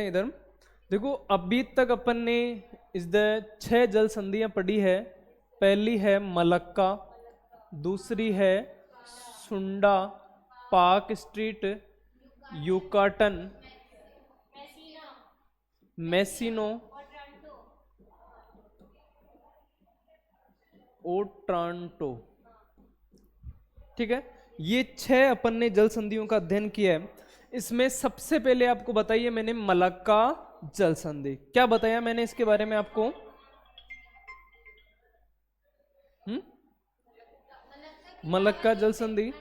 इधर देखो, अभी तक अपन ने इस 6 जल संधियां पढ़ी है। पहली है मलक्का, दूसरी है सुंडा, पाक स्ट्रीट, यूकाटन, मैसिनो, ओट्रांटो। ठीक है, ये 6 अपन ने जल संधियों का अध्ययन किया है। इसमें सबसे पहले आपको बताइए मैंने मलक्का जल संधि, क्या बताया मैंने इसके बारे में आपको? मलक्का जल संधि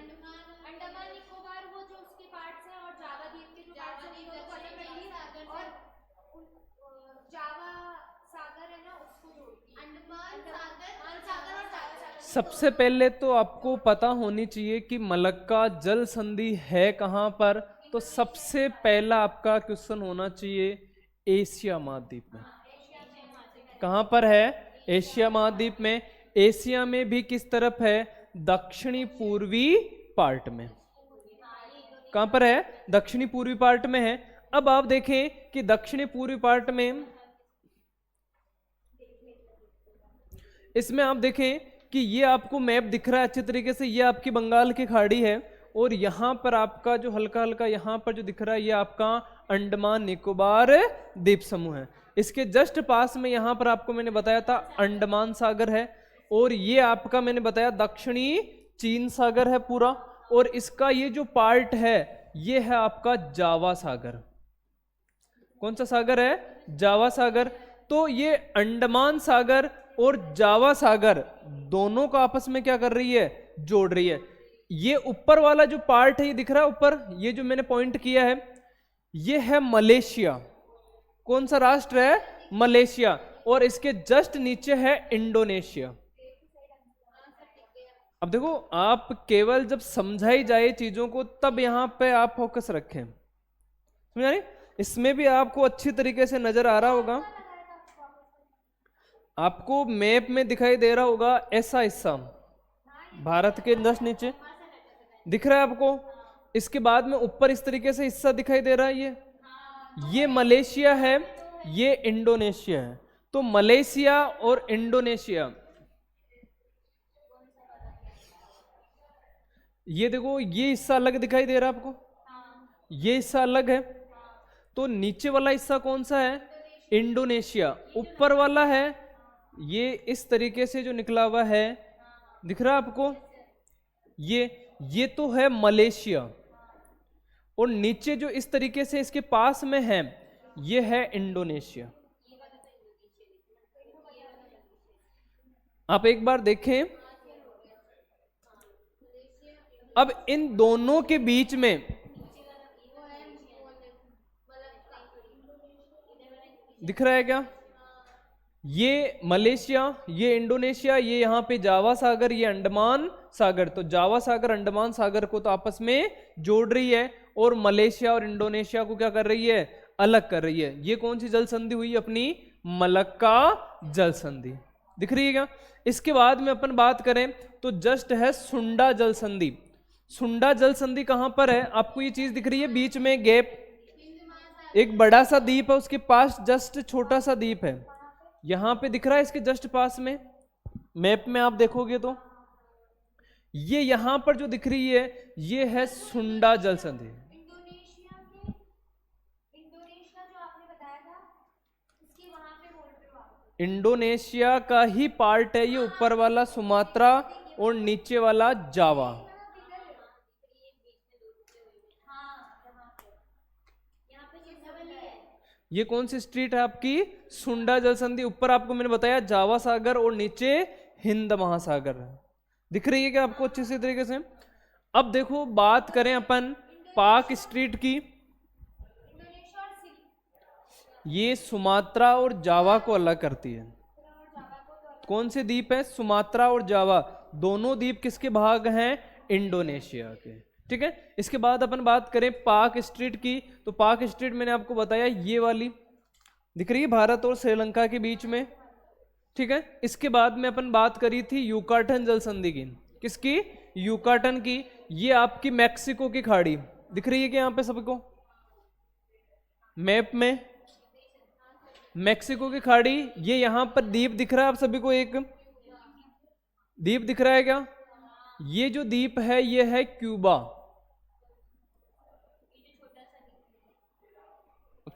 सबसे पहले तो आपको पता होनी चाहिए कि मलक्का जल संधि है कहां पर। तो सबसे पहला आपका क्वेश्चन होना चाहिए एशिया महाद्वीप में। कहां पर है? एशिया महाद्वीप में। एशिया में भी किस तरफ है? दक्षिणी पूर्वी पार्ट में। कहां पर है? दक्षिणी पूर्वी पार्ट में है। अब आप देखें कि दक्षिणी पूर्वी पार्ट में इसमें आप देखें कि ये आपको मैप दिख रहा है अच्छे तरीके से। ये आपकी बंगाल की खाड़ी है और यहां पर आपका जो हल्का हल्का यहां पर जो दिख रहा है ये आपका अंडमान निकोबार द्वीप समूह है। इसके जस्ट पास में यहां पर आपको मैंने बताया था अंडमान सागर है, और ये आपका मैंने बताया दक्षिणी चीन सागर है पूरा, और इसका ये जो पार्ट है ये है आपका जावा सागर। कौन सा सागर है? जावा सागर। तो ये अंडमान सागर और जावा सागर दोनों को आपस में क्या कर रही है? जोड़ रही है। ये ऊपर वाला जो पार्ट है ये दिख रहा है ऊपर, ये जो मैंने पॉइंट किया है ये है मलेशिया। कौन सा राष्ट्र है? मलेशिया। और इसके जस्ट नीचे है इंडोनेशिया। अब देखो, आप केवल जब समझाई जाए चीजों को तब यहां पे आप फोकस रखें, समझा नहीं? इसमें भी आपको अच्छी तरीके से नजर आ रहा होगा, आपको मैप में दिखाई दे रहा होगा ऐसा हिस्सा भारत के जस्ट नीचे दिख रहा है आपको। इसके बाद में ऊपर इस तरीके से हिस्सा दिखाई दे रहा है, ये मलेशिया है, ये इंडोनेशिया है। तो मलेशिया और इंडोनेशिया, ये देखो ये हिस्सा अलग दिखाई दे रहा है आपको, ये हिस्सा अलग है। तो नीचे वाला हिस्सा कौन सा है? इंडोनेशिया। ऊपर वाला है ये इस तरीके से जो निकला हुआ है, दिख रहा है आपको? ये तो है मलेशिया, और नीचे जो इस तरीके से इसके पास में है ये है इंडोनेशिया। आप एक बार देखें, अब इन दोनों के बीच में दिख रहा है क्या? ये मलेशिया, ये इंडोनेशिया, ये यहां पे जावा सागर, ये अंडमान सागर। तो जावा सागर अंडमान सागर को तो आपस में जोड़ रही है, और मलेशिया और इंडोनेशिया को क्या कर रही है? अलग कर रही है। ये कौन सी जल संधि हुई? अपनी मलक्का जल संधि। दिख रही है क्या? इसके बाद में अपन बात करें तो जस्ट है सुंडा जल संधि। सुंडा जल संधि कहां पर है? आपको ये चीज दिख रही है बीच में गैप, एक बड़ा सा द्वीप है, उसके पास जस्ट छोटा सा द्वीप है, यहां पे दिख रहा है इसके जस्ट पास में। मैप में आप देखोगे तो ये यहां पर जो दिख रही है ये है सुंडा जल संधि। इंडोनेशिया का ही पार्ट है ये, ऊपर वाला सुमात्रा और नीचे वाला जावा। ये कौन सी स्ट्रीट है आपकी? सुंडा जल संधि। ऊपर आपको मैंने बताया जावा सागर और नीचे हिंद महासागर। दिख रही है क्या आपको अच्छे से तरीके से? अब देखो, बात करें अपन पाक स्ट्रीट की, ये सुमात्रा और जावा को अलग करती है। कौन से द्वीप है? सुमात्रा और जावा, दोनों द्वीप किसके भाग हैं? इंडोनेशिया के। ठीक है, इसके बाद अपन बात करें पाक स्ट्रीट की, तो पाक स्ट्रीट मैंने आपको बताया ये वाली दिख रही है भारत और श्रीलंका के बीच में। ठीक है, इसके बाद में अपन बात करी थी यूकाटन जल संधि की। किसकी? यूकाटन की। ये आपकी मैक्सिको की खाड़ी दिख रही है कि यहाँ पे सबको? मैप में मैक्सिको की खाड़ी, ये यहां पर द्वीप दिख रहा है आप सभी को, एक द्वीप दिख रहा है क्या? ये जो द्वीप है ये है क्यूबा।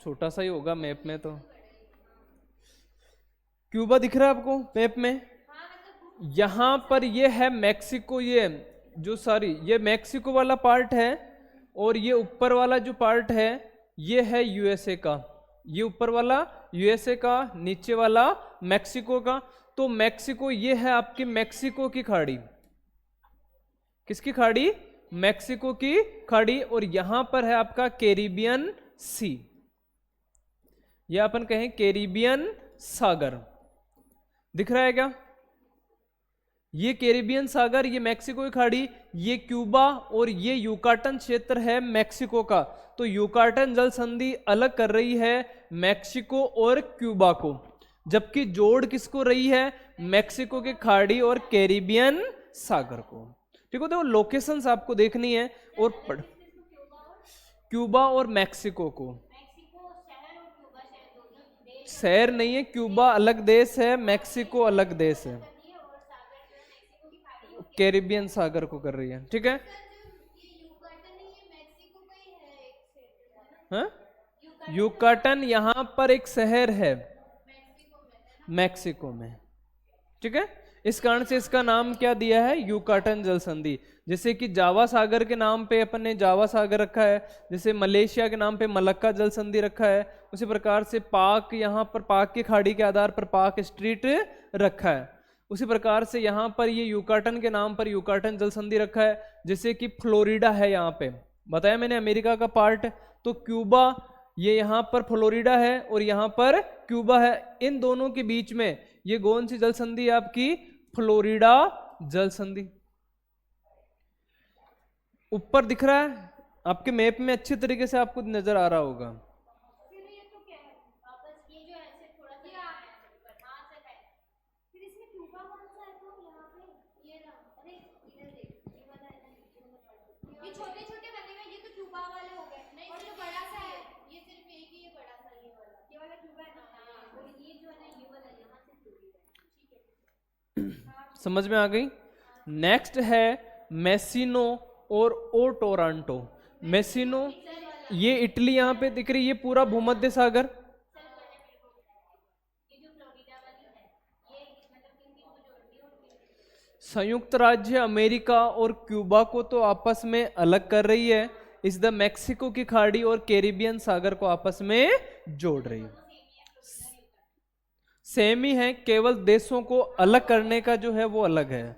छोटा सा ही होगा मैप में तो। क्यूबा दिख रहा है आपको मैप में? यहां पर ये है मैक्सिको, ये जो सारी ये मैक्सिको वाला पार्ट है, और ये ऊपर वाला जो पार्ट है ये है यूएसए का। ये ऊपर वाला यूएसए का, नीचे वाला मैक्सिको का। तो मैक्सिको ये है आपकी मैक्सिको की खाड़ी। किसकी खाड़ी? मैक्सिको की खाड़ी। और यहां पर है आपका कैरिबियन सी, या अपन कहें कैरिबियन सागर। दिख रहा है क्या? ये कैरिबियन सागर, ये मैक्सिको की खाड़ी, ये क्यूबा, और ये युकाटन क्षेत्र है मैक्सिको का। तो युकाटन जल संधि अलग कर रही है मैक्सिको और क्यूबा को, जबकि जोड़ किसको रही है? मैक्सिको की खाड़ी और कैरिबियन सागर को। ठीक है, तो लोकेशंस आपको देखनी है और क्यूबा और मैक्सिको को। शहर नहीं है, क्यूबा अलग देश है, मैक्सिको अलग देश है, कैरिबियन सागर को कर रही है। ठीक है, हाँ? युकाटन यहां पर एक शहर है मैक्सिको में। ठीक है, इस कारण से इसका नाम क्या दिया है? युकाटन जल संधि। जैसे कि जावा सागर के नाम पे अपन ने जावा सागर रखा है, जैसे मलेशिया के नाम पे मलक्का जल संधि रखा है, उसी प्रकार से पाक, यहाँ पर पाक की खाड़ी के आधार पर पाक स्ट्रीट रखा है। उसी प्रकार से यहाँ पर ये युकाटन के नाम पर युकाटन जल संधि रखा है। जैसे कि फ्लोरिडा है, यहाँ पे बताया मैंने अमेरिका का पार्ट, तो क्यूबा ये यहाँ पर फ्लोरिडा है और यहाँ पर क्यूबा है। इन दोनों के बीच में ये कौन सी जल संधि है आपकी? फ्लोरिडा जल संधि। ऊपर दिख रहा है आपके मैप में, अच्छी तरीके से आपको नजर आ रहा होगा। समझ में आ गई? नेक्स्ट है मेसिनो और ओ टोरंटो। मेसिनो ये इटली यहाँ पे दिख रही है, पूरा भूमध्य सागर। संयुक्त राज्य अमेरिका और क्यूबा को तो आपस में अलग कर रही है, इस द मैक्सिको की खाड़ी और कैरिबियन सागर को आपस में जोड़ रही है। सेम ही है, केवल देशों को अलग करने का जो है वो अलग है।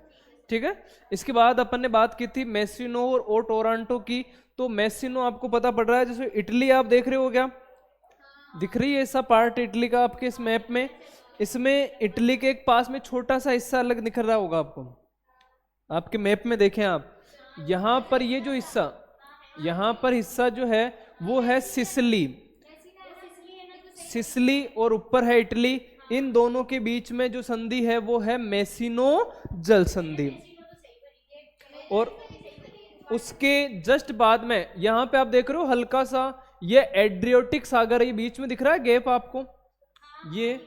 ठीक है, इसके बाद अपन ने बात की थी मेसिनो और ओ टोरंटो की। तो मेसिनो आपको पता पड़ रहा है, जैसे इटली आप देख रहे हो क्या? दिख रही है ऐसा पार्ट इटली का आपके इस मैप में? इसमें इटली के एक पास में छोटा सा हिस्सा अलग दिख रहा होगा आपको, आपके मैप में देखें आप, यहां पर ये जो हिस्सा, यहां पर हिस्सा जो है वो है सिसिली। सिसिली और ऊपर है इटली। इन दोनों के बीच में जो संधि है वो है मेसिनो जल संधि। और उसके जस्ट बाद में यहां पे आप देख रहे हो हल्का सा ये एड्रियोटिक सागर, ये बीच में दिख रहा है गैप आपको, ये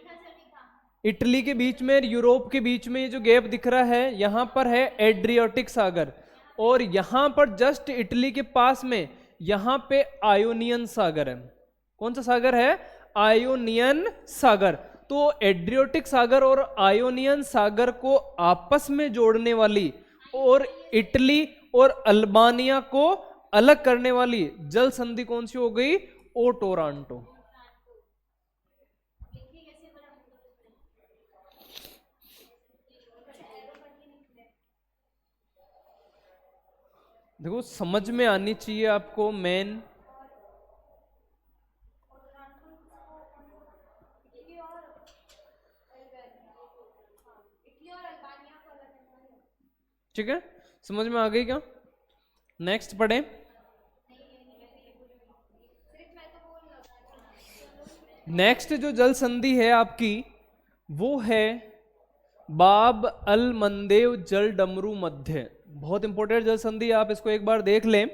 इटली के बीच में यूरोप के बीच में ये जो गैप दिख रहा है, यहां पर है एड्रियोटिक सागर। और यहां पर जस्ट इटली के पास में यहां पे आयोनियन सागर है। कौन सा सागर है? आयोनियन सागर। तो एड्रियोटिक सागर और आयोनियन सागर को आपस में जोड़ने वाली और इटली और अल्बानिया को अलग करने वाली जल संधि कौन सी हो गई? ओ टोरंटो। देखो समझ में आनी चाहिए आपको मेन। ठीक है, समझ में आ गई क्या? नेक्स्ट पढ़ें। नेक्स्ट जो जल संधि है आपकी वो है बाब अल मंदेव जल डमरू मध्य। बहुत इंपॉर्टेंट जल संधि, आप इसको एक बार देख लें।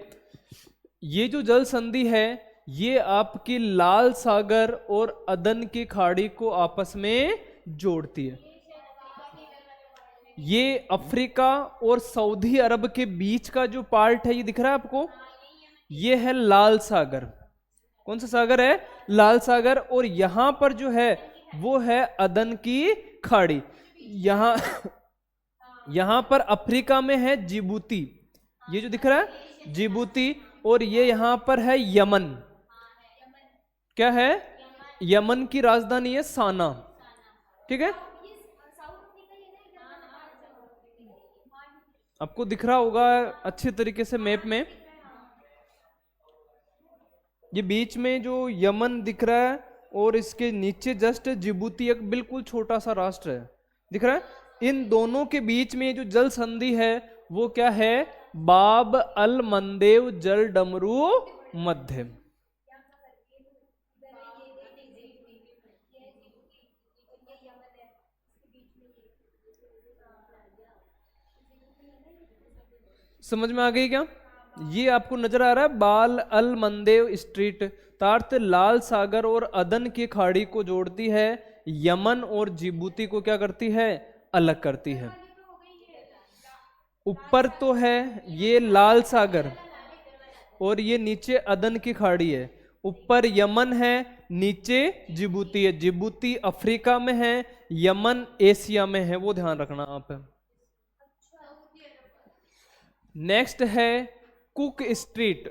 ये जो जल संधि है ये आपकी लाल सागर और अदन की खाड़ी को आपस में जोड़ती है। ये अफ्रीका और सऊदी अरब के बीच का जो पार्ट है, ये दिख रहा है आपको, ये है लाल सागर। कौन सा सागर है? लाल सागर। और यहां पर जो है वो है अदन की खाड़ी। यहां यहां पर अफ्रीका में है जिबूती, ये जो दिख रहा है जिबूती। और ये यहां पर है यमन। क्या है? यमन की राजधानी है साना। ठीक है, आपको दिख रहा होगा अच्छे तरीके से मैप में। ये बीच में जो यमन दिख रहा है और इसके नीचे जस्ट जिबूती एक बिल्कुल छोटा सा राष्ट्र है, दिख रहा है। इन दोनों के बीच में जो जल संधि है वो क्या है? बाब अल मंदेव जल डमरू मध्य। समझ में आ गई क्या? ये आपको नजर आ रहा है बाल अल मंदेव स्ट्रीट, तार्त लाल सागर और अदन की खाड़ी को जोड़ती है, यमन और जिबूती को क्या करती है? अलग करती है। ऊपर तो है ये लाल सागर और ये नीचे अदन की खाड़ी है। ऊपर यमन है, नीचे जिबूती है। जिबूती अफ्रीका में है, यमन एशिया में है, वो ध्यान रखना आप। नेक्स्ट है कुक स्ट्रीट।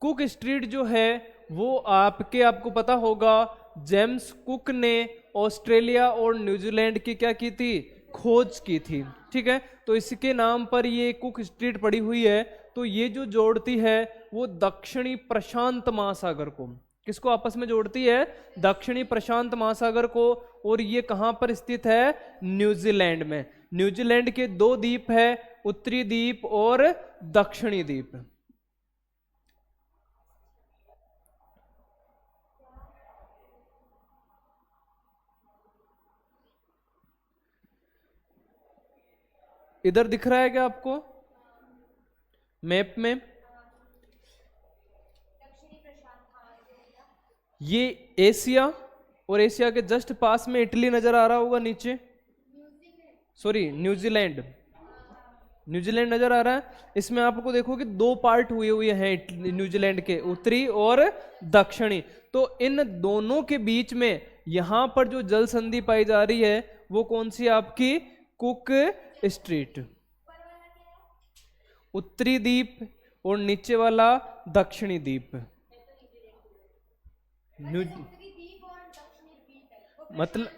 कुक स्ट्रीट जो है वो आपको पता होगा, जेम्स कुक ने ऑस्ट्रेलिया और न्यूजीलैंड की क्या की थी? खोज की थी। ठीक है, तो इसके नाम पर ये कुक स्ट्रीट पड़ी हुई है। तो ये जो जोड़ती है वो दक्षिणी प्रशांत महासागर को, किसको आपस में जोड़ती है? दक्षिणी प्रशांत महासागर को। और ये कहां पर स्थित है? न्यूजीलैंड में। न्यूजीलैंड के दो द्वीप है, उत्तरी द्वीप और दक्षिणी द्वीप। इधर दिख रहा है क्या आपको मैप में? ये एशिया और एशिया के जस्ट पास में इटली नजर आ रहा होगा नीचे, सॉरी न्यूजीलैंड। न्यूजीलैंड नजर आ रहा है। इसमें आपको देखो कि दो पार्ट हुए हुए हैं न्यूजीलैंड के, उत्तरी और दक्षिणी। तो इन दोनों के बीच में यहां पर जो जल संधि पाई जा रही है वो कौन सी? आपकी कुक स्ट्रीट। उत्तरी द्वीप और नीचे वाला दक्षिणी द्वीप। मतलब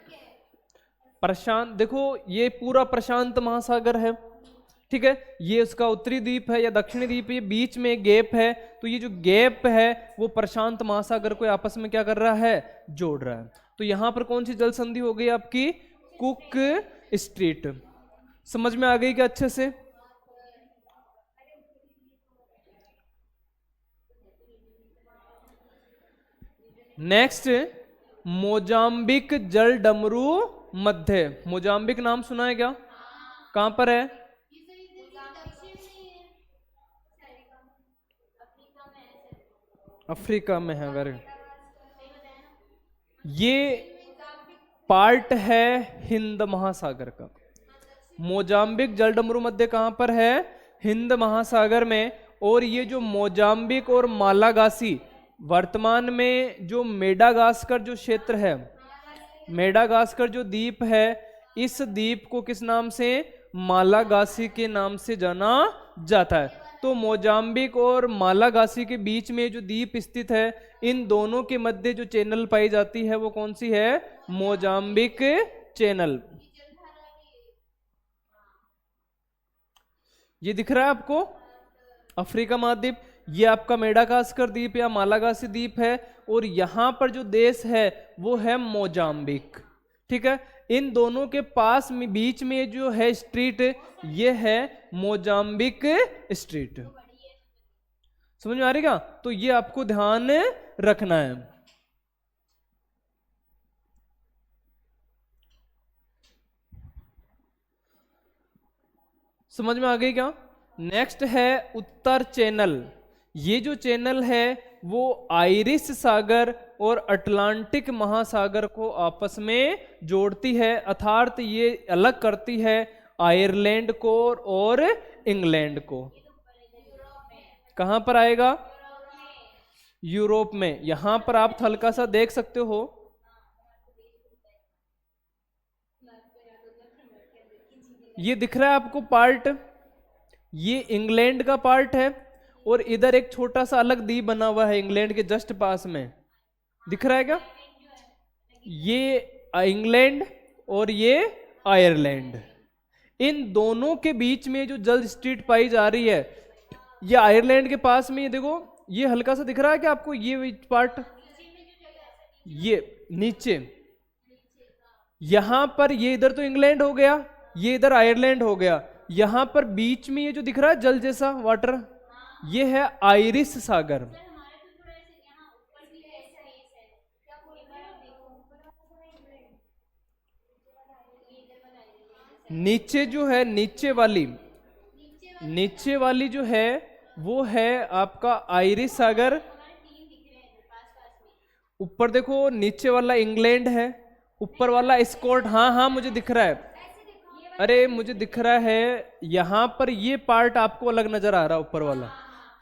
प्रशांत, देखो ये पूरा प्रशांत महासागर है। ठीक है, ये उसका उत्तरी द्वीप है या दक्षिणी द्वीप, ये बीच में गैप है। तो ये जो गैप है वो प्रशांत महासागर को आपस में क्या कर रहा है? जोड़ रहा है। तो यहां पर कौन सी जल संधि हो गई आपकी? Cook street. समझ में आ गई क्या अच्छे से? नेक्स्ट, मोजाम्बिक जल डमरू मध्य। मोजाम्बिक नाम सुना है क्या? कहां पर है? अफ्रीका में है। वेरी, ये पार्ट है हिंद महासागर का। मोजाम्बिक जल डमरू मध्य कहां पर है? हिंद महासागर में। और ये जो मोजाम्बिक और मालागासी, वर्तमान में जो मेडागास्कर जो क्षेत्र है, मेडागास्कर जो द्वीप है, इस द्वीप को किस नाम से? मालागासी के नाम से जाना जाता है। तो मोजाम्बिक और मालागासी के बीच में जो द्वीप स्थित है, इन दोनों के मध्य जो चैनल पाई जाती है वो कौन सी है? Mozambique channel. ये दिख रहा है आपको अफ्रीका महाद्वीप, ये आपका मेडागास्कर द्वीप या मालागासी द्वीप है। और यहां पर जो देश है वो है मोजाम्बिक। ठीक है, इन दोनों के पास में बीच में जो है स्ट्रीट, ये है मोजाम्बिक स्ट्रीट। समझ में आ रही क्या? तो ये आपको ध्यान रखना है। समझ में आ गई क्या? नेक्स्ट है उत्तर चैनल। ये जो चैनल है वो आयरिश सागर और अटलांटिक महासागर को आपस में जोड़ती है, अर्थात ये अलग करती है आयरलैंड को और इंग्लैंड को। कहां पर आएगा? यूरोप में। यहां पर आप हल्का सा देख सकते हो, ये दिख रहा है आपको पार्ट, ये इंग्लैंड का पार्ट है और इधर एक छोटा सा अलग द्वीप बना हुआ है इंग्लैंड के जस्ट पास में, दिख रहा है क्या? ये इंग्लैंड और ये आयरलैंड, इन दोनों के बीच में जो जल स्ट्रीट पाई जा रही है, ये आयरलैंड के पास में, ये देखो ये हल्का सा दिख रहा है कि आपको ये पार्ट, ये नीचे, यहां पर ये इधर तो इंग्लैंड हो गया, ये इधर आयरलैंड हो गया, यहां पर बीच में ये जो दिख रहा है जल जैसा वाटर, ये है आयरिश सागर। नीचे जो है, नीचे वाली जो है वो है आपका आयरिश सागर। ऊपर देखो नीचे वाला इंग्लैंड है, ऊपर वाला स्कॉट, हाँ हाँ मुझे दिख रहा है, अरे मुझे दिख रहा है, यहां पर ये पार्ट आपको अलग नजर आ रहा है ऊपर वाला।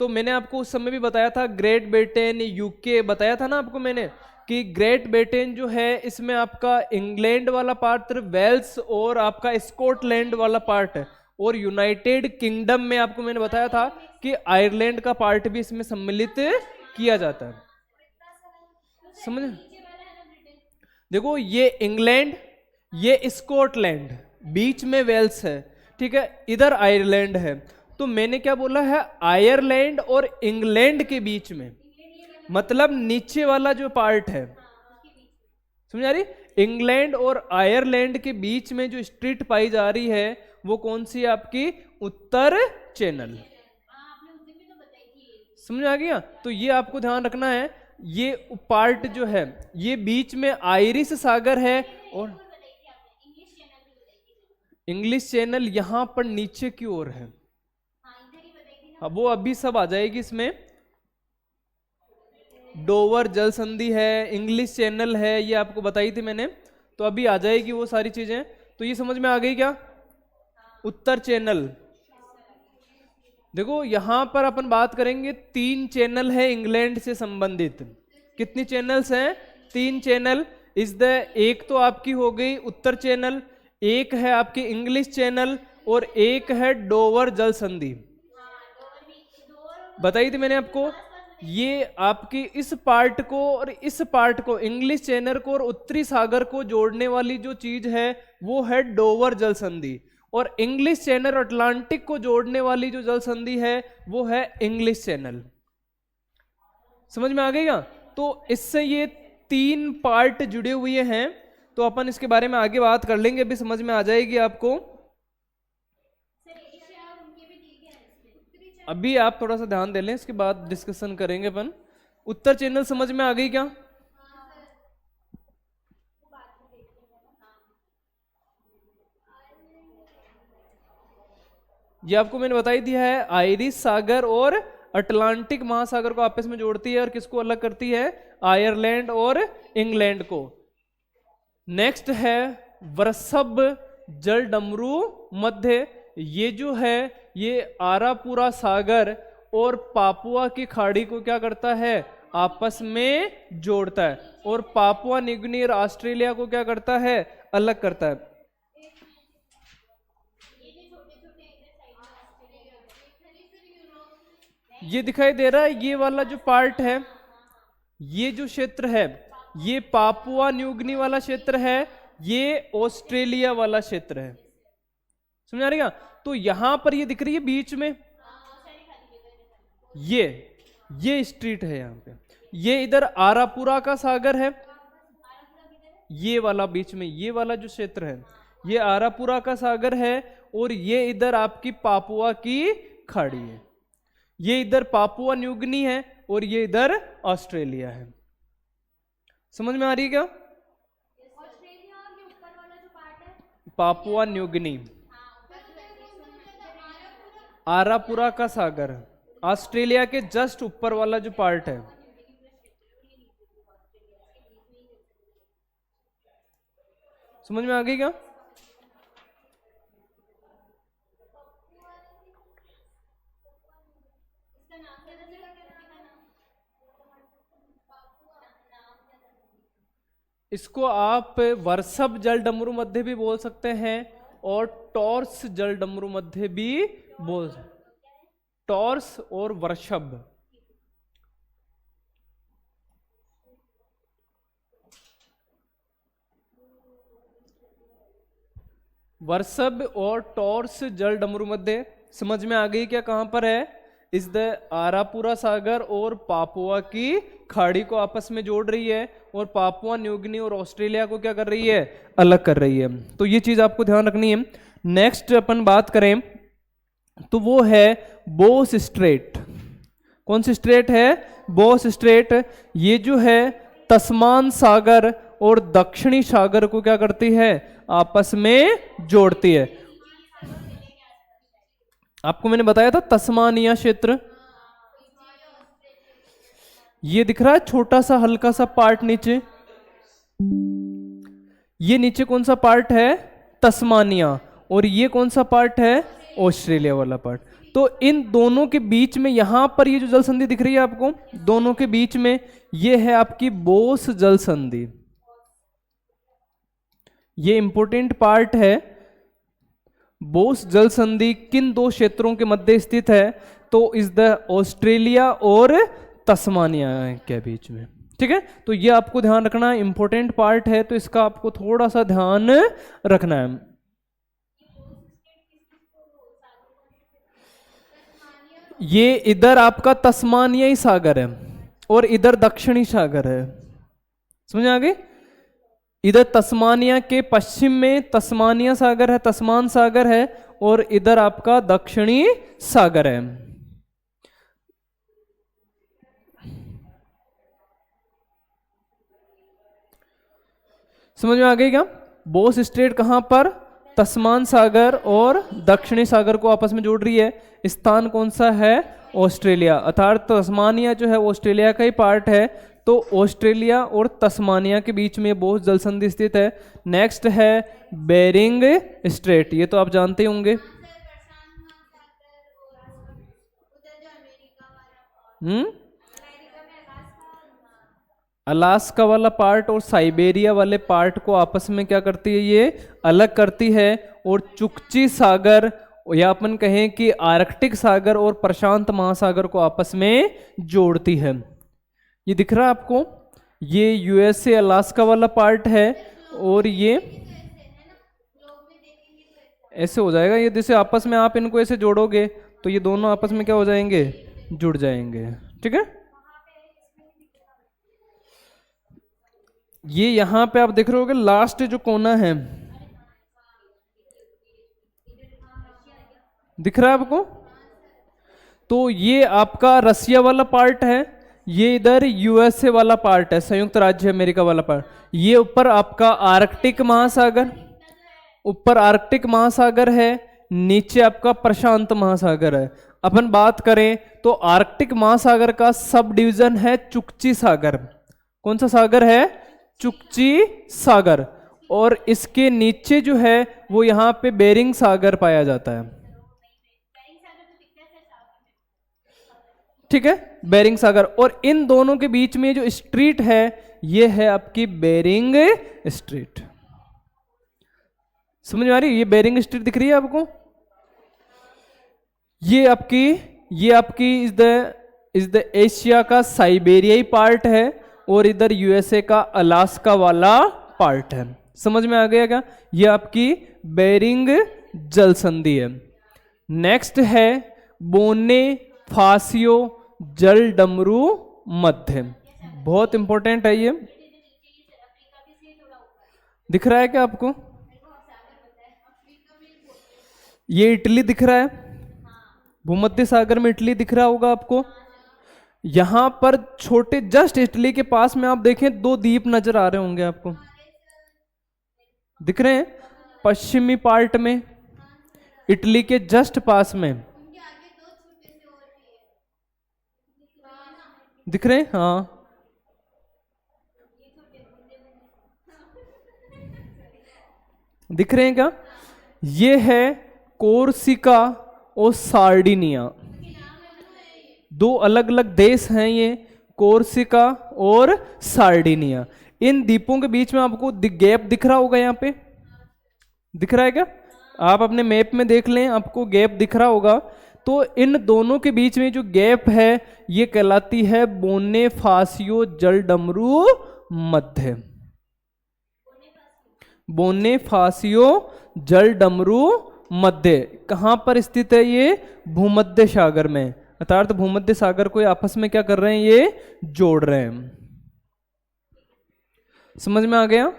तो मैंने आपको उस समय भी बताया था, ग्रेट ब्रिटेन यूके बताया था ना आपको मैंने, कि ग्रेट ब्रिटेन जो है इसमें आपका इंग्लैंड वाला पार्ट, वेल्स और आपका स्कॉटलैंड वाला पार्ट है, और यूनाइटेड किंगडम में आपको मैंने बताया था कि आयरलैंड का पार्ट भी इसमें सम्मिलित किया जाता है। समझ, देखो ये इंग्लैंड, ये स्कॉटलैंड, बीच में वेल्स है, ठीक है, इधर आयरलैंड है। तो मैंने क्या बोला है, आयरलैंड और इंग्लैंड के बीच में, मतलब नीचे वाला जो पार्ट है, समझ आ रही, इंग्लैंड और आयरलैंड के बीच में जो स्ट्रीट पाई जा रही है वो कौन सी है आपकी? उत्तर चैनल। समझ आ गया? तो ये आपको ध्यान रखना है, ये पार्ट जो है ये बीच में आयरिश सागर है, और इंग्लिश चैनल यहां पर नीचे की ओर है। अब वो अभी सब आ जाएगी इसमें, डोवर जल संधि है, इंग्लिश चैनल है, ये आपको बताई थी मैंने, तो अभी आ जाएगी वो सारी चीजें। तो ये समझ में आ गई क्या? उत्तर चैनल, देखो यहां पर अपन बात करेंगे, 3 चैनल है इंग्लैंड से संबंधित। कितनी चैनल्स हैं? 3 चैनल। इस द एक तो आपकी हो गई उत्तर चैनल, एक है आपकी इंग्लिश चैनल, और एक है डोवर जल संधि। बताई थी मैंने आपको, ये आपकी इस पार्ट को और इस पार्ट को, इंग्लिश चैनल को और उत्तरी सागर को जोड़ने वाली जो चीज है वो है डोवर जल संधि, और इंग्लिश चैनल और अटलांटिक को जोड़ने वाली जो जल संधि है वो है इंग्लिश चैनल। समझ में आ गई? तो इससे ये 3 पार्ट जुड़े हुए हैं, तो अपन इसके बारे में आगे बात कर लेंगे, अभी समझ में आ जाएगी आपको। अभी आप थोड़ा सा ध्यान दे लें, इसके बाद डिस्कशन करेंगे अपन। उत्तर चैनल समझ में आ गई क्या? ये आपको मैंने बताई दिया है, आयरिश सागर और अटलांटिक महासागर को आपस में जोड़ती है, और किसको अलग करती है? आयरलैंड और इंग्लैंड को। नेक्स्ट है वृषभ जल डमरू मध्य, ये जो है ये आरापुरा सागर और पापुआ की खाड़ी को क्या करता है? आपस में जोड़ता है, और पापुआ न्यूगिनी और ऑस्ट्रेलिया को क्या करता है? अलग करता है। ये दिखाई दे रहा है, ये वाला जो पार्ट है, ये जो क्षेत्र है, ये पापुआ न्यूगिनी वाला क्षेत्र है, ये ऑस्ट्रेलिया वाला क्षेत्र है। समझ आ रही है? तो यहां पर ये दिख रही है बीच में, ये स्ट्रीट है यहां पे, ये इधर आरापुरा का सागर है, ये वाला बीच में, ये वाला जो क्षेत्र है ये आरापुरा का सागर है, और ये इधर आपकी पापुआ की खाड़ी है, ये इधर पापुआ न्यूगिनी है, और ये इधर ऑस्ट्रेलिया है। समझ में आ रही है क्या? पापुआ न्यूगिनी, आरापुरा का सागर, ऑस्ट्रेलिया के जस्ट ऊपर वाला जो पार्ट है समझ में आ गई क्या? इसको आप वर्षभ जल डमरू मध्य भी बोल सकते हैं और टॉर्स जल डमरू मध्य भी बोल, टॉर्स और वर्षभ। वर्षभ और टॉर्स जल डमरू मध्य समझ में आ गई क्या? कहां पर है? इस द आरापुरा सागर और पापुआ की खाड़ी को आपस में जोड़ रही है और पापुआ न्यू गिनी और ऑस्ट्रेलिया को क्या कर रही है? अलग कर रही है। तो ये चीज आपको ध्यान रखनी है। नेक्स्ट अपन बात करें तो वो है बोस स्ट्रेट। कौन सी स्ट्रेट है? बोस स्ट्रेट। ये जो है तस्मान सागर और दक्षिणी सागर को क्या करती है? आपस में जोड़ती है। आपको मैंने बताया था तस्मानिया क्षेत्र, ये दिख रहा है छोटा सा हल्का सा पार्ट नीचे, ये नीचे कौन सा पार्ट है? तस्मानिया। और ये कौन सा पार्ट है? ऑस्ट्रेलिया वाला पार्ट। तो इन दोनों के बीच में यहां पर ये जो जल संधि दिख रही है आपको, दोनों के बीच में ये है आपकी बोस जल संधि। ये इंपॉर्टेंट पार्ट है। बोस जल संधि किन दो क्षेत्रों के मध्य स्थित है? तो इस द ऑस्ट्रेलिया और तस्मानिया के बीच में। ठीक है, तो ये आपको ध्यान रखना, इंपॉर्टेंट पार्ट है, तो इसका आपको थोड़ा सा ध्यान रखना है। ये इधर आपका तस्मानियाई सागर है और इधर दक्षिणी सागर है। समझ आ गई? इधर तस्मानिया के पश्चिम में तस्मानिया सागर है, तस्मान सागर है, और इधर आपका दक्षिणी सागर है। समझ में आ गई क्या? बोस स्ट्रेट कहां पर? तस्मान सागर और दक्षिणी सागर को आपस में जोड़ रही है। स्थान कौन सा है? ऑस्ट्रेलिया। अर्थात तस्मानिया जो है ऑस्ट्रेलिया का ही पार्ट है, तो ऑस्ट्रेलिया और तस्मानिया के बीच में बोस जल संधि स्थित है। नेक्स्ट है बेरिंग स्ट्रेट, ये तो आप जानते होंगे। अलास्का वाला पार्ट और साइबेरिया वाले पार्ट को आपस में क्या करती है? ये अलग करती है। और चुकची सागर, या अपन कहें कि आर्कटिक सागर और प्रशांत महासागर को आपस में जोड़ती है। ये दिख रहा है आपको? ये यूएसए अलास्का वाला पार्ट है, और ये ऐसे हो जाएगा। ये जैसे आपस में आप इनको ऐसे जोड़ोगे तो ये दोनों आपस में क्या हो जाएंगे? जुड़ जाएंगे। ठीक है, ये यहां पे आप देख रहे होगे लास्ट जो कोना है, दिख रहा है आपको? तो ये आपका रसिया वाला पार्ट है, ये इधर यूएसए वाला पार्ट है, संयुक्त राज्य अमेरिका वाला पार्ट। ये ऊपर आपका आर्कटिक महासागर, ऊपर आर्कटिक महासागर है, नीचे आपका प्रशांत महासागर है। अपन बात करें तो आर्कटिक महासागर का सब डिवीजन है चुकची सागर। कौन सा सागर है? चुकची सागर। और इसके नीचे जो है वो यहां पे बेरिंग सागर पाया जाता है। ठीक है, बेरिंग सागर। और इन दोनों के बीच में जो स्ट्रीट है ये है आपकी बेरिंग स्ट्रीट। समझ में आ रही है? ये बेरिंग स्ट्रीट दिख रही है आपको? ये आपकी इज द एशिया का साइबेरियाई पार्ट है, और इधर यूएसए का अलास्का वाला पार्ट है। समझ में आ गया क्या? ये आपकी बेरिंग जल संधि है। नेक्स्ट है बोने फासियो जल डमरू मध्य। बहुत इंपॉर्टेंट है ये। दिख रहा है क्या आपको? ये इटली दिख रहा है, भूमध्य सागर में इटली दिख रहा होगा आपको। यहां पर छोटे जस्ट इटली के पास में आप देखें दो द्वीप नजर आ रहे होंगे आपको, दिख रहे हैं पश्चिमी पार्ट में, इटली के जस्ट पास में दिख रहे हैं। हाँ, दिख रहे हैं क्या? ये है कोर्सिका और सार्डिनिया, दो अलग अलग देश हैं ये, कोर्सिका और सार्डिनिया। इन द्वीपों के बीच में आपको गैप दिख रहा होगा, यहाँ पे दिख रहा है क्या? आप अपने मैप में देख लें, आपको गैप दिख रहा होगा। तो इन दोनों के बीच में जो गैप है ये कहलाती है बोनेफासियो जलडमरू मध्य। बोनेफासियो जलडमरू मध्य कहां पर स्थित है? ये भूमध्य सागर में, अर्थात भूमध्य सागर को आपस में क्या कर रहे हैं? ये जोड़ रहे हैं। समझ में आ गया?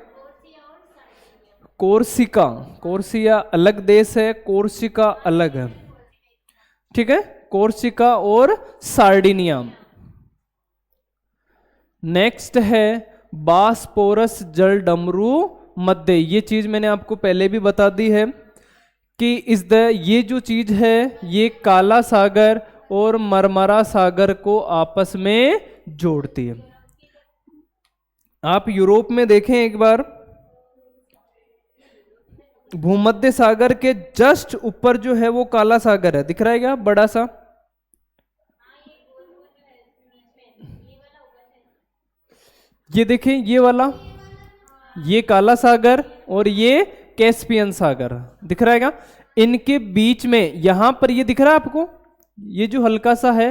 कोर्सिका, कोर्सिया अलग देश है, कोर्सिका अलग है, ठीक है, कोर्सिका और सार्डिनिया। नेक्स्ट है बास्पोरस जलडमरू मध्य। ये चीज मैंने आपको पहले भी बता दी है कि ये जो चीज है ये काला सागर और मरमरा सागर को आपस में जोड़ती है। आप यूरोप में देखें एक बार, भूमध्य सागर के जस्ट ऊपर जो है वो काला सागर है, दिख रहा है क्या बड़ा सा? ये देखें, ये वाला, ये काला सागर और ये कैस्पियन सागर, दिख रहा है क्या? इनके बीच में यहां पर ये दिख रहा है आपको, ये जो हल्का सा है,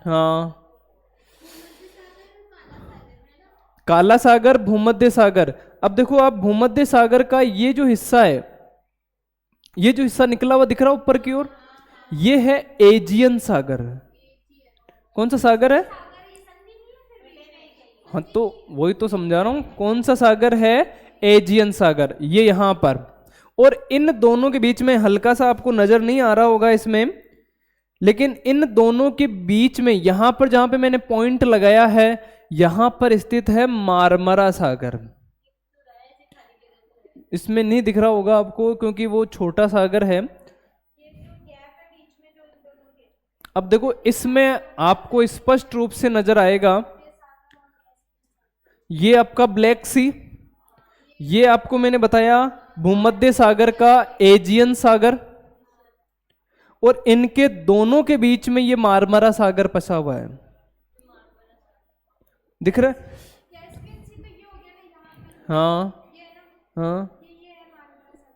हाँ, काला सागर, भूमध्य सागर। अब देखो आप, भूमध्य सागर का ये जो हिस्सा है, ये जो हिस्सा निकला हुआ दिख रहा है ऊपर की ओर, ये है एजियन सागर। कौन सा सागर है? हाँ, तो वही तो समझा रहा हूं, कौन सा सागर है? एजियन सागर, ये यहां पर। और इन दोनों के बीच में, हल्का सा आपको नजर नहीं आ रहा होगा इसमें, लेकिन इन दोनों के बीच में यहां पर जहां पे मैंने पॉइंट लगाया है, यहां पर स्थित है मारमरा सागर। इसमें नहीं दिख रहा होगा आपको क्योंकि वो छोटा सागर है। अब देखो, इसमें आपको स्पष्ट रूप से नजर आएगा, ये आपका ब्लैक सी, ये आपको मैंने बताया भूमध्य सागर का एजियन सागर, और इनके दोनों के बीच में ये मारमरा सागर फंसा हुआ है, दिख रहा है? हाँ हाँ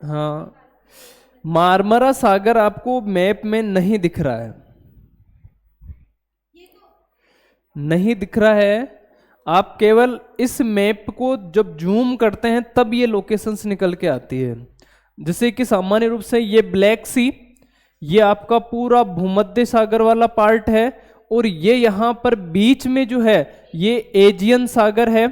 हाँ, मारमरा सागर आपको मैप में नहीं दिख रहा है, नहीं दिख रहा है। आप केवल इस मैप को जब जूम करते हैं तब ये लोकेशंस निकल के आती है। जैसे कि सामान्य रूप से ये ब्लैक सी, ये आपका पूरा भूमध्य सागर वाला पार्ट है, और ये यहां पर बीच में जो है ये एजियन सागर है,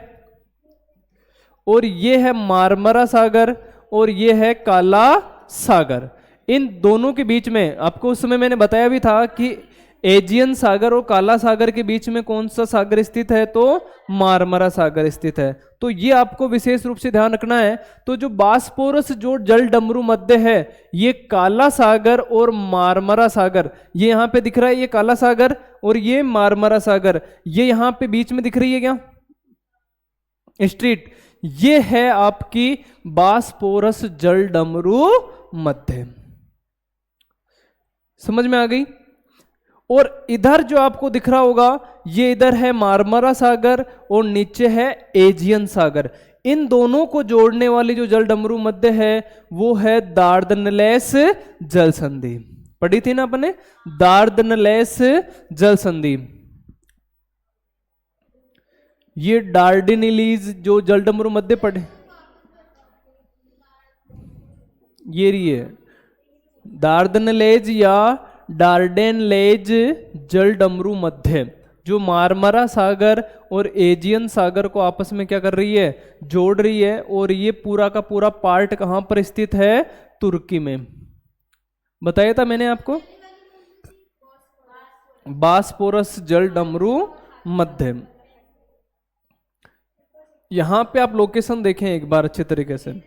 और ये है मारमरा सागर, और ये है काला सागर। इन दोनों के बीच में आपको उस समय मैंने बताया भी था कि एजियन सागर और काला सागर के बीच में कौन सा सागर स्थित है? तो मारमरा सागर स्थित है। तो ये आपको विशेष रूप से ध्यान रखना है। तो जो बास्पोरस जो जलडमरू मध्य है, ये काला सागर और मारमरा सागर, ये यहां पे दिख रहा है, ये काला सागर और ये मारमरा सागर, ये यहां पे बीच में दिख रही है क्या स्ट्रीट, ये है आपकी बास्पोरस जलडमरू मध्य। समझ में आ गई? और इधर जो आपको दिख रहा होगा, ये इधर है मारमरा सागर और नीचे है एजियन सागर। इन दोनों को जोड़ने वाली जो जलडमरू मध्य है वो है दार्दनलेस जल संधि। पढ़ी थी ना अपने, दार्दनलेस जल संधि। ये डार्डेनिलीज जो जलडमरू मध्य पढ़े, ये रही है दार्दनलेज या डार्डेनलेज जलडमरू मध्य, जो मारमरा सागर और एजियन सागर को आपस में क्या कर रही है? जोड़ रही है। और ये पूरा का पूरा पार्ट कहां पर स्थित है? तुर्की में। बताया था मैंने आपको, बास्पोरस जलडमरू मध्य। यहां पे आप लोकेशन देखें एक बार अच्छे तरीके से,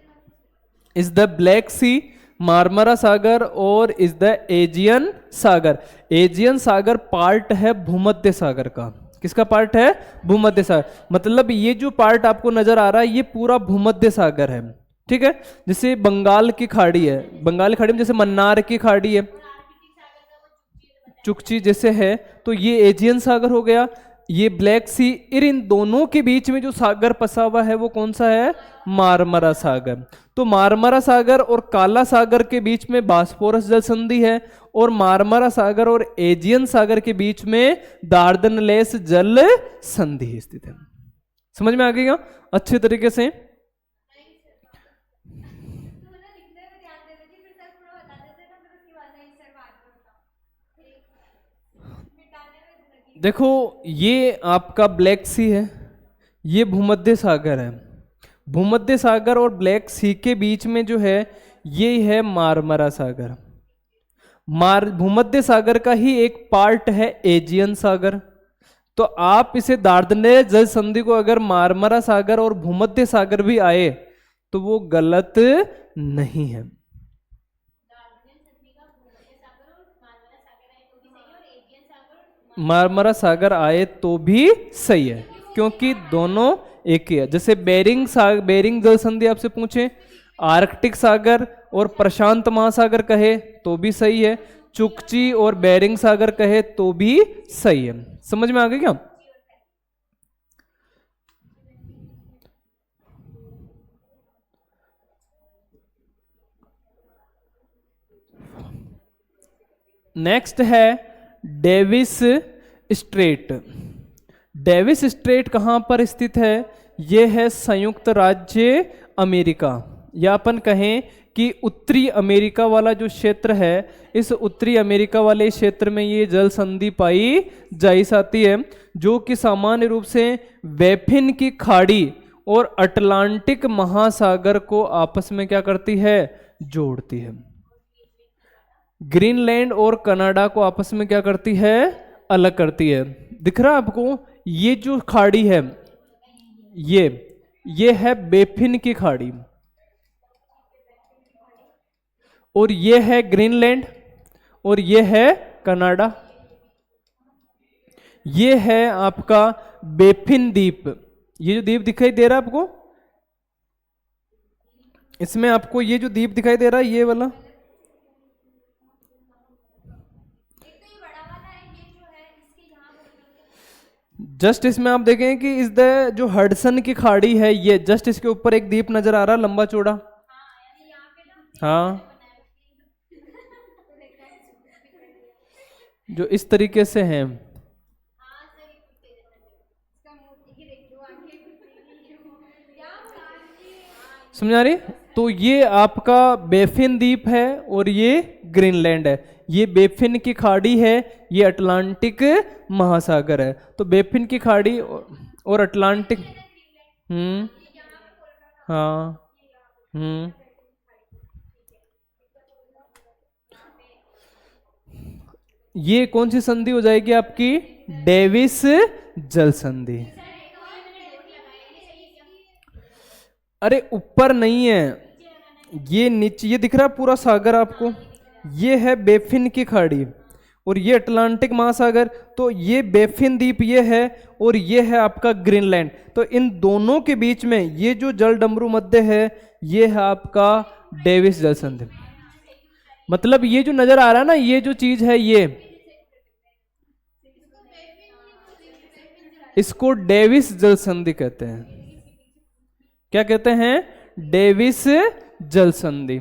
इज द ब्लैक सी, मारमरा सागर और is the Aegean Sagar. Aegean Sagar part है भूमध्य सागर का, किसका पार्ट है? भूमध्य सागर। मतलब ये जो पार्ट आपको नजर आ रहा है ये पूरा भूमध्य सागर है, ठीक है। जैसे बंगाल की खाड़ी है, बंगाल की खाड़ी में जैसे मन्नार की खाड़ी है, चुकची जैसे है, तो ये एजियन सागर हो गया। ये ब्लैक सी, इन दोनों के बीच में जो सागर फंसा हुआ है वो कौन सा है? मारमरा सागर। तो मारमरा सागर और काला सागर के बीच में बास्फोरस जल संधि है, और मारमरा सागर और एजियन सागर के बीच में दार्दनलेस जल संधि स्थित है। समझ में आ गई अच्छे तरीके से? देखो ये आपका ब्लैक सी है, ये भूमध्य सागर है। भूमध्य सागर और ब्लैक सी के बीच में जो है ये है मारमरा सागर। भूमध्य सागर का ही एक पार्ट है एजियन सागर। तो आप इसे दार्दनेल जल संधि को अगर मारमरा सागर और भूमध्य सागर भी आए तो वो गलत नहीं है। मारमरा सागर आए तो भी सही है, क्योंकि दोनों एक ही है। जैसे बेरिंग जल संधि आपसे पूछे, आर्कटिक सागर और प्रशांत महासागर कहे तो भी सही है, चुकची और बेरिंग सागर कहे तो भी सही है। समझ में आ गई क्या? नेक्स्ट है डेविस स्ट्रेट। डेविस स्ट्रेट कहां पर स्थित है? यह है संयुक्त राज्य अमेरिका, या अपन कहें कि उत्तरी अमेरिका वाला जो क्षेत्र है, इस उत्तरी अमेरिका वाले क्षेत्र में ये जल संधि पाई जाती है, जो कि सामान्य रूप से बैफिन की खाड़ी और अटलांटिक महासागर को आपस में क्या करती है? जोड़ती है। ग्रीनलैंड और कनाडा को आपस में क्या करती है? अलग करती है। दिख रहा है आपको? ये जो खाड़ी है ये है बैफिन की खाड़ी, और ये है ग्रीनलैंड, और ये है कनाडा। ये है आपका बैफिन द्वीप। ये जो द्वीप दिखाई दे रहा है आपको, इसमें आपको ये जो द्वीप दिखाई दे रहा है ये वाला, जस्ट इसमें आप देखें कि इस द जो हडसन की खाड़ी है, ये जस्ट इसके ऊपर एक द्वीप नजर आ रहा है लंबा चौड़ा। हाँ, जो इस तरीके से है, समझा रही? तो ये आपका बैफिन द्वीप है और ये ग्रीनलैंड है। ये बैफिन की खाड़ी है, ये अटलांटिक महासागर है। तो बैफिन की खाड़ी और अटलांटिक, हाँ, ये कौन सी संधि हो जाएगी आपकी? डेविस जल संधि। अरे ऊपर नहीं है, ये नीचे, ये दिख रहा है पूरा सागर आपको, ये है बैफिन की खाड़ी और ये अटलांटिक महासागर। तो ये बैफिन द्वीप ये है, और ये है आपका ग्रीनलैंड। तो इन दोनों के बीच में ये जो जल डमरू मध्य है, ये है आपका डेविस जल संधि। मतलब ये जो नजर आ रहा है ना, ये जो चीज है, ये इसको डेविस जल संधि कहते हैं। क्या कहते हैं? डेविस जल संधि।